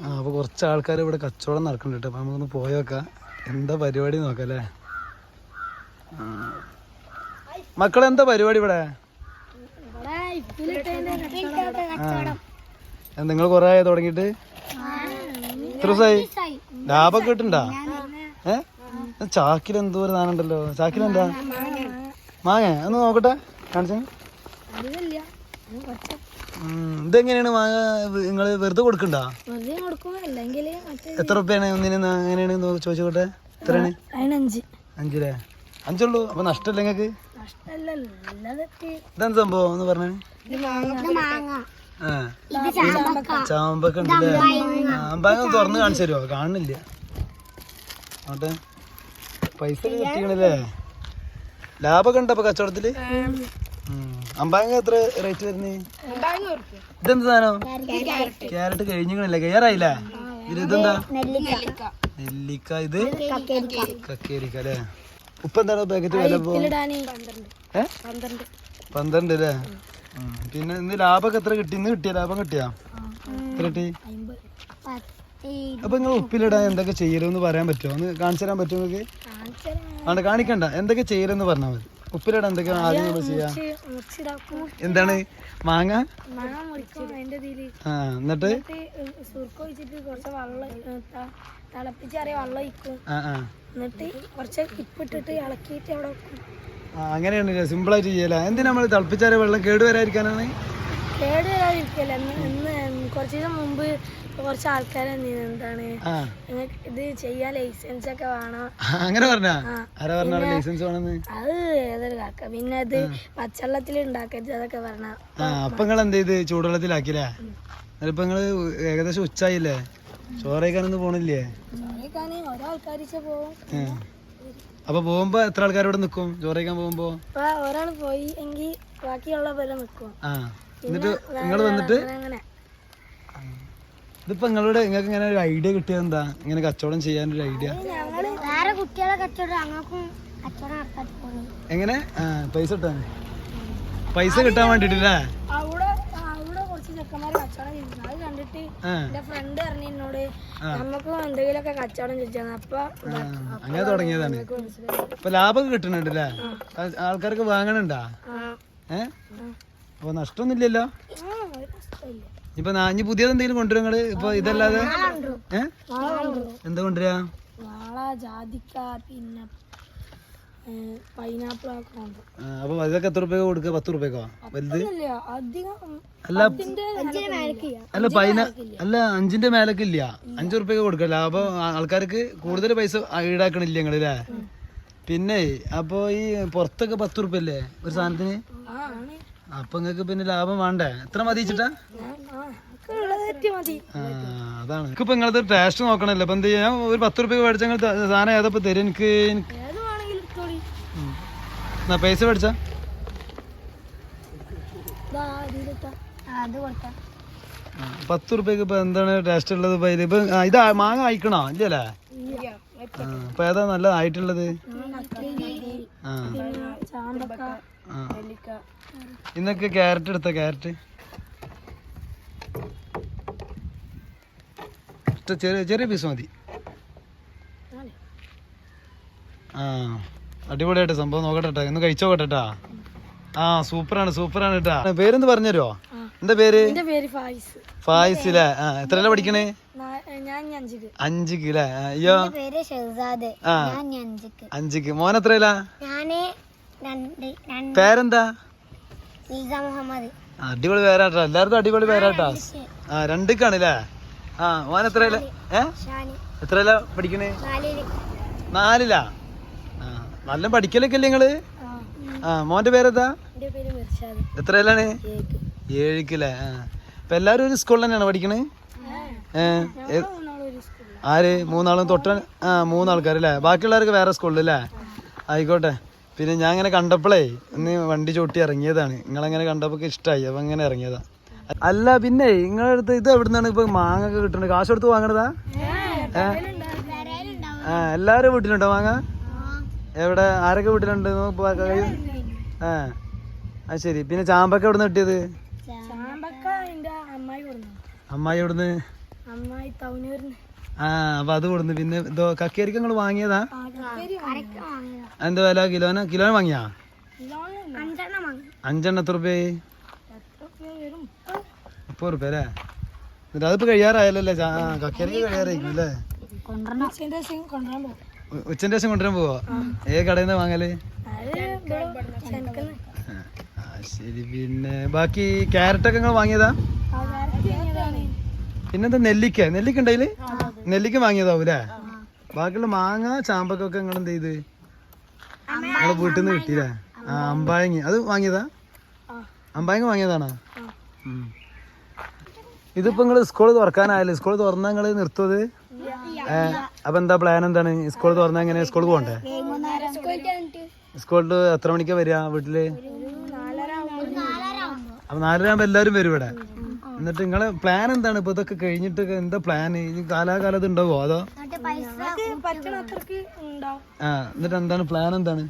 അപ്പോൾ കുറച്ച് ആൾക്കാർ ഇവിടെ കച്ചവടം നടക്കുന്നുണ്ട് കേട്ടോ. അപ്പോൾ നമുക്കൊന്ന് പോയോക്കാം എന്താ പരിപാടി നോക്കാം അല്ലേ. മക്കളെന്താ പരിപാടി ഇവിടെ? നിങ്ങൾ കുറേ ആയി തുടങ്ങിയിട്ട്? എത്ര ദിവസമായി? ലാഭമൊക്കെ കിട്ടുന്നുണ്ടാ? ചാക്കിലെന്തോ ഒരു സാധനം ഉണ്ടല്ലോ. ചാക്കിലെന്താ? മാങ്ങ ഒന്ന് നോക്കട്ടെ, കാണിച്ചു. ഇതെങ്ങനെയാണ് മാങ്ങ നിങ്ങള് വെറുതെ കൊടുക്കണ്ട? എത്ര റുപ്യാണ് ഒന്നിന്? എങ്ങനെയാണ് ചോദിച്ചോട്ടെ. എത്രയാണ്? 5. 5 അപ്പൊ നഷ്ടല്ലേ നിങ്ങക്ക്? ഇതെന്ത് സംഭവം ഒന്ന് പറഞ്ഞേ. ചാമ്പൊക്കെ ഉണ്ടല്ലേ? ചാമ്പങ്ങ തുറന്ന് കാണിച്ചു തരുമോ? കാണുന്നില്ല. ആട്ടെ, പൈസ കിട്ടിയണല്ലേ. ലാഭമൊക്കെ ഉണ്ടോ അപ്പൊ കച്ചവടത്തില്? അമ്പാങ്ങ എത്ര റേറ്റ് വരുന്നേ? ഇതെന്ത് സാധനം? ക്യാരറ്റ് കഴിഞ്ഞില്ലേ? കയ്യാറായില്ലേ? ഇതെന്താ? നെല്ലിക്ക. ഇത് കക്കേരിക്ക അല്ലേ? ഉപ്പ് എന്താണ് പാക്കറ്റ് വില? 12 അല്ലേ? പിന്നെ ഇന്ന് ലാഭമൊക്കെ എത്ര കിട്ടി? ഇന്ന് കിട്ടിയ ലാഭം കിട്ടിയാ? എത്ര കിട്ടി? അപ്പൊ നിങ്ങൾ ഉപ്പിലിടാൻ എന്തൊക്കെ ചെയ്യലെന്ന് പറയാൻ പറ്റുമോ? ഒന്ന് കാണിച്ചു തരാൻ പറ്റുമോ നിങ്ങൾക്ക്? ആണ്ട് കാണിക്കണ്ട, എന്തൊക്കെ ചെയ്യലെന്ന് പറഞ്ഞാൽ മതി. ഉപ്പിലിടാൻ എന്തൊക്കെയാണ് ആദ്യം നമ്മൾ ചെയ്യാ? എന്താണ്? മാങ്ങ എന്നിട്ട് അങ്ങനെയാണ് സിമ്പിളായിട്ട് ചെയ്യല. എന്തിനാ നമ്മൾ തിളപ്പിച്ചാറിയ വെള്ളം കേടുവരാതിരിക്കാനാണ്? കുറച്ച് ദിവസം മുമ്പ് കുറച്ച് ആൾക്കാരെ എന്താണ് ഇത് ചെയ്യാൻ ലൈസൻസ് ഒക്കെ വേണം അങ്ങനെ പറഞ്ഞ. ആരാ പറഞ്ഞ ലൈസൻസ് വേണമെന്ന്? അത് ഏതൊരു കാക്ക. പിന്നെ അത് പച്ചവെള്ളത്തിൽ ഉണ്ടാക്കരുത് അതൊക്കെ പറഞ്ഞ. അപ്പൊ നിങ്ങൾ എന്ത് ചെയ്ത് ചൂടുവെള്ളത്തിലാക്കില്ലേ? ഇപ്പൊ നിങ്ങള് ഏകദേശം ഉച്ചായില്ലേ? ചോറ് കഴിക്കാനൊന്നും പോണില്ലേ? ഒരാൾക്കാരിച്ച പോകും. അപ്പൊ പോകുമ്പോ എത്ര ആൾക്കാർ ഇവിടെ നിക്കും ചോറ് കഴിക്കാൻ പോകുമ്പോ? ഒരാൾ പോയി എങ്കിൽ ബാക്കിയുള്ള പോലെ നിക്കും. എന്നിട്ട് നിങ്ങൾ വന്നിട്ട് ഇതിപ്പോ നിങ്ങൾക്ക് ഇങ്ങനെ ഒരു ഐഡിയ കിട്ടിയത് എന്താ? ഇങ്ങനെ കച്ചവടം ചെയ്യാനൊരു ഐഡിയ? വേറെ കുട്ടികളെ കച്ചവടം എങ്ങനെ പൈസ കിട്ടാൻ? പൈസ കിട്ടാൻ വേണ്ടിട്ടല്ലേ? അവിടെ കുറച്ച് ചെക്കന്മാര് കച്ചവടം ചെയ്തിരുന്നു. അത് കണ്ടിട്ട് എന്റെ ഫ്രണ്ട് പറഞ്ഞു എന്നോട് നമുക്ക് എന്തെങ്കിലുമൊക്കെ കച്ചവടം ചോദിച്ചാൽ. അപ്പൊ അങ്ങനെ തുടങ്ങിയതാണ്. ഇപ്പൊ ലാഭമൊക്കെ കിട്ടണുണ്ടല്ലേ? ആൾക്കാർക്ക് വാങ്ങണുണ്ടാ? അപ്പൊ നഷ്ടമൊന്നുമില്ലല്ലോ? ഇപ്പൊ ഇനി പുതിയത് എന്തെങ്കിലും കൊണ്ടുവരും നിങ്ങള്? ഇപ്പൊ ഇതല്ലാതെ എന്താ കൊണ്ടുവരാ? ജാതിക്ക പിന്നെ പൈനാപ്പിൾ ഒക്കെ ഉണ്ട്. അപ്പൊ അതൊക്കെ എത്ര രൂപ കൊടുക്കുക? 10 രൂപക്കോ? വലുത് അല്ല, അല്ല അല്ല 5ന്റെ മേലൊക്കെ ഇല്ല. 5 രൂപയ്ക്ക് കൊടുക്കല്ല. അപ്പൊ ആൾക്കാർക്ക് കൂടുതൽ പൈസ ഈടാക്കണില്ല നിങ്ങളല്ലേ? പിന്നെ അപ്പൊ ഈ പുറത്തൊക്കെ 10 രൂപ അല്ലേ ഒരു സാധനത്തിന്? അപ്പൊ നിങ്ങക്ക് പിന്നെ ലാഭം വേണ്ടേ? എത്ര മതിച്ചിട്ടാ? അതാണ്. എനിക്കിപ്പോ നിങ്ങളത് ടേസ്റ്റ് നോക്കണല്ലോ. അപ്പൊ എന്ത് ചെയ്യാ? ഒരു 10 രൂപ മേടിച്ച സാധനം ഏതപ്പോ തരും? എനിക്ക് പൈസ മേടിച്ച 10 രൂപയ്ക്ക് ഇപ്പൊ എന്താണ് ടേസ്റ്റ് ഉള്ളത്? ഇപ്പൊ ഇത് മാങ്ങ അയക്കണോ? ഇല്ലല്ലേ? അപ്പൊ ഏതാ നല്ല ആയിട്ടുള്ളത്? ഇന്നൊക്കെ ക്യാരറ്റ് എടുത്ത ക്യാരറ്റ് ചെറിയ ചെറിയ പീസ് മതി. അടിപൊളിയായിട്ട് സംഭവം. നോക്കട്ടെ, ഒന്ന് കഴിച്ചോക്കട്ടെട്ടാ. സൂപ്പറാണ് കേട്ടാ. പേരെന്ത് പറഞ്ഞുതരുമോ? എന്താ പേര്? ഫായിസിലെ. എത്രയല്ല പഠിക്കണേ? 5ക്ക്. അയ്യോ 5ക്ക്. മോൻ എത്രയല്ല? പേരെന്താ? അടിപൊളി പേരാട്ടാ. എല്ലാവർക്കും അടിപൊളി പേരാട്ടാ. 2ക്കാണല്ലേ? മോൻ എത്രയല്ല? എത്രയല്ല പഠിക്കണേ? 4ലാ? നല്ല പഠിക്കലൊക്കെ അല്ലേ നിങ്ങള്? മോന്റെ പേരെന്താ? എത്രയല്ലാണ്? 7ക്ക്. ഇപ്പൊ എല്ലാരും ഒരു സ്കൂളിൽ തന്നെയാണ് പഠിക്കണേ? ആര്? 3 ആളും തൊട്ട്? 3 ആൾക്കാരല്ലേ? ബാക്കിയുള്ളവർക്ക് വേറെ സ്കൂളിലല്ലേ? ആയിക്കോട്ടെ. പിന്നെ ഞാൻ ഇങ്ങനെ കണ്ടപ്പോഴേ ഒന്ന് വണ്ടി ചോട്ടി ഇറങ്ങിയതാണ്. നിങ്ങളങ്ങനെ കണ്ടപ്പോ ഇഷ്ടമായി, അപ്പൊ അങ്ങനെ ഇറങ്ങിയതാ. അല്ല പിന്നെ നിങ്ങളുടെ അടുത്ത് ഇത് എവിടുന്നാണ് ഇപ്പൊ മാങ്ങ ഒക്കെ കിട്ടുന്നത്? കാശ് കൊടുത്ത് വാങ്ങണതാ? എല്ലാവരും വീട്ടിലുണ്ടോ മാങ്ങ? എവിടെ? ആരൊക്കെ വീട്ടിലുണ്ട്? അത് ശരി. പിന്നെ ചാമ്പക്ക എവിടെ നിന്ന് കിട്ടിയത്? അമ്മായി എവിടുന്ന്? അമ്മായി തവനൂരിന് ആ അപ്പൊ അത് കൊടുന്നു. പിന്നെ ഇതോ കക്കേരിക്ക് നിങ്ങൾ വാങ്ങിയതാ? എന്താ വില കിലോന് വാങ്ങിയാ? 5 എത്ര റുപ്യ? 30 റുപ്യ അല്ലേ? എന്നിട്ട് അതിപ്പോ കഴിയാറായല്ലേ? കക്കേരിക്ക് കഴിയാറായിരിക്കും അല്ലേ? ഉച്ചന്റെ ശേഷം കൊണ്ടുവരാൻ പോവാ? ഏത് കടയിൽ നിന്ന് വാങ്ങല്? ശരി. പിന്നെ ബാക്കി ക്യാരറ്റൊക്കെ നിങ്ങൾ വാങ്ങിയതാ? പിന്നെന്താ നെല്ലിക്ക ഉണ്ടതില്? നെല്ലിക്ക വാങ്ങിയതാവും അല്ലേ? ബാക്കിയുള്ള മാങ്ങ ചാമ്പക്കൊക്കെ നിങ്ങൾ എന്ത് ചെയ്ത് നിങ്ങളെ വീട്ടിൽ നിന്ന് കിട്ടിയില്ലേ? അമ്പായങ്ങ അത് വാങ്ങിയതാ? അമ്പായങ്ങ വാങ്ങിയതാണോ? ഇതിപ്പോ നിങ്ങള് സ്കൂൾ തുറക്കാനായല്ലേ? സ്കൂൾ തുറന്നാ നിങ്ങള് നിർത്തുന്നത്? അപ്പൊ എന്താ പ്ലാൻ എന്താണ്? സ്കൂൾ തുറന്നാ എങ്ങനെ സ്കൂൾ പോകണ്ടേ? സ്കൂളിൽ എത്ര മണിക്കാ വരിക വീട്ടില്? അപ്പൊ 4:30 ആകുമ്പോ എല്ലാരും വരും ഇവിടെ. എന്നിട്ട് നിങ്ങളെ പ്ലാൻ എന്താണ്? ഇപ്പൊ ഇതൊക്കെ കഴിഞ്ഞിട്ട് എന്താ പ്ലാൻ? ഇനി കാലാകാലം ഇത് ഉണ്ടാവോ അതോ? എന്നിട്ട് എന്താണ് പ്ലാൻ? എന്താണ്?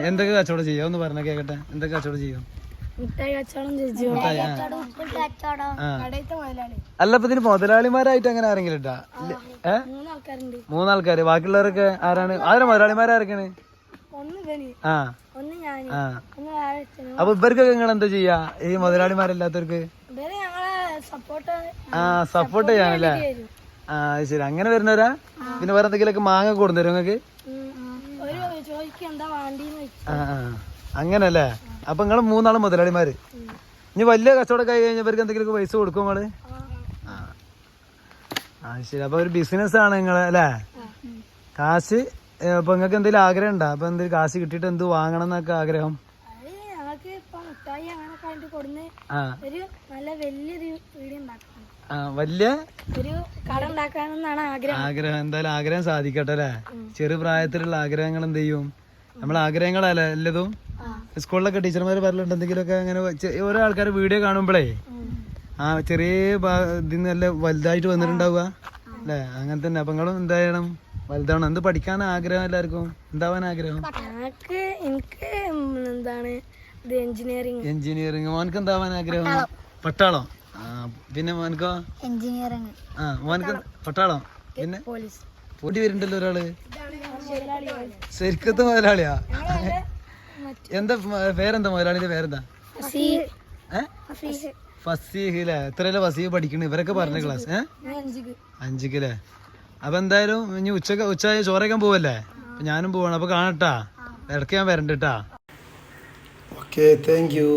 എന്തൊക്കെ കച്ചവടം ചെയ്യാം ഒന്ന് പറഞ്ഞ കേക്കട്ടെ. എന്തൊക്കെ കച്ചവടം ചെയ്യും? അല്ല ഇപ്പൊ ഇതിന് മുതലാളിമാരായിട്ട് അങ്ങനെ ആരെങ്കിലും ഇട്ടാ? 3 ആൾക്കാര്. ബാക്കിയുള്ളവരൊക്കെ ആരാണ്? മുതലാളിമാരൊക്കെയാണ്? അപ്പൊ ഇവർക്കൊക്കെ നിങ്ങൾ എന്താ ചെയ്യാ? ഈ മുതലാളിമാരല്ലാത്തവർക്ക് സപ്പോർട്ട് ചെയ്യാനല്ലേ? ശരി. അങ്ങനെ വരുന്നവരാ? പിന്നെ വേറെ എന്തെങ്കിലുമൊക്കെ മാങ്ങ കൊടുത്തരും നിങ്ങക്ക്? അങ്ങനല്ലേ? അപ്പൊ നിങ്ങള് 3 ആളും മുതലാളിമാര്. ഇനി വലിയ കച്ചവടമൊക്കെ ആയി കഴിഞ്ഞാൽ ഇവർക്ക് എന്തെങ്കിലും പൈസ കൊടുക്കും നിങ്ങള്? ശരി. അപ്പൊ ഒരു ബിസിനസ് ആണ് നിങ്ങള് അല്ലേ? കാശ് അപ്പൊ നിങ്ങൾക്ക് എന്തെങ്കിലും ആഗ്രഹം ഉണ്ടോ? അപ്പൊ എന്തെങ്കിലും കാശ് കിട്ടിയിട്ട് എന്ത് വാങ്ങണം എന്നൊക്കെ ആഗ്രഹം? വലിയ ആഗ്രഹം. എന്തായാലും ആഗ്രഹം സാധിക്കട്ടെ അല്ലേ? ചെറു പ്രായത്തിലുള്ള ആഗ്രഹങ്ങൾ എന്ത് ചെയ്യും? നമ്മളെ ആഗ്രഹങ്ങളല്ലേ എല്ലാതും. സ്കൂളിലൊക്കെ ടീച്ചർമാര് പറഞ്ഞിട്ടുണ്ട് എന്തെങ്കിലുമൊക്കെ അങ്ങനെ ഓരോ ആൾക്കാർ വീഡിയോ കാണുമ്പോഴേ ചെറിയ ഇതിന്ന് നല്ല വലുതായിട്ട് വന്നിട്ടുണ്ടാവുക അല്ലേ? അങ്ങനെ തന്നെ. അപ്പൊ നിങ്ങളും എന്ത് ചെയ്യണം? വലുതാവണം. എന്ത് പഠിക്കാൻ ആഗ്രഹം? എല്ലാവർക്കും എന്താവാൻ ആഗ്രഹം? എഞ്ചിനീയറിംഗ്. മോനക്ക് എന്താവാൻ ആഗ്രഹം? പട്ടാളം. പിന്നെ മോനക്കോ? എഞ്ചിനീയറിംഗ്. മോനക്ക് പട്ടാളം. പിന്നെ പൊടി വരുന്നുണ്ടല്ലോ ഒരാള്. ശരിക്കത്തെ മുതലാളിയാ? എന്താ പേരെന്താ മുതലാളിന്റെ പേരെന്താ? ഫസീഹ് അല്ലേ? എത്രയല്ലേ ഫസീഹ് പഠിക്കണേ? ഇവരൊക്കെ പറഞ്ഞ ക്ലാസ് 5-ക്ക്. അപ്പൊ എന്തായാലും ഇനി ഉച്ചയായ ചോറയ്ക്കാൻ പോവല്ലേ? അപ്പൊ ഞാനും പോവാണ്. അപ്പൊ കാണട്ടാ, ഇടയ്ക്ക് ഞാൻ വരണ്ട. Okay, thank you.